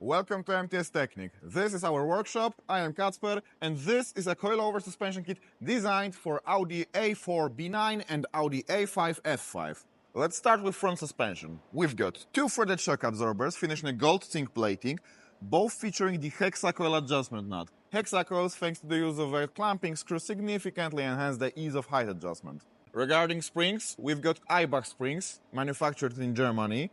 Welcome to MTS Technik. This is our workshop. I am Kacper, and this is a coilover suspension kit designed for Audi A4 B9 and Audi A5 F5. Let's start with front suspension. We've got two threaded shock absorbers finished in a gold zinc plating, both featuring the hexacoil adjustment nut. Hexacoils, thanks to the use of a clamping screw, significantly enhance the ease of height adjustment. Regarding springs, we've got Eibach springs, manufactured in Germany.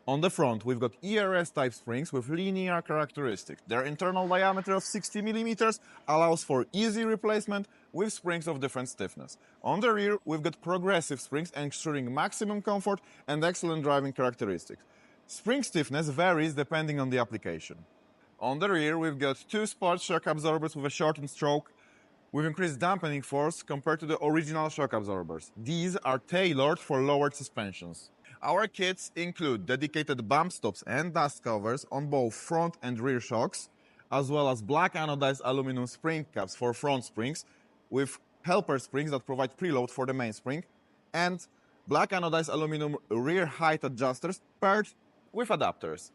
On the front, we've got ERS-type springs with linear characteristics. Their internal diameter of 60 mm allows for easy replacement with springs of different stiffness. On the rear, we've got progressive springs ensuring maximum comfort and excellent driving characteristics. Spring stiffness varies depending on the application. On the rear, we've got two sport shock absorbers with a shortened stroke with increased dampening force compared to the original shock absorbers. These are tailored for lowered suspensions. Our kits include dedicated bump stops and dust covers on both front and rear shocks, as well as black anodized aluminum spring caps for front springs with helper springs that provide preload for the mainspring, and black anodized aluminum rear height adjusters paired with adapters.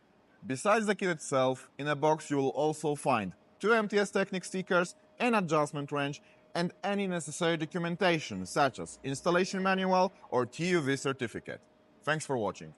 Besides the kit itself, in a box you will also find two MTS Technik stickers, an adjustment wrench, and any necessary documentation such as installation manual or TUV certificate. Thanks for watching.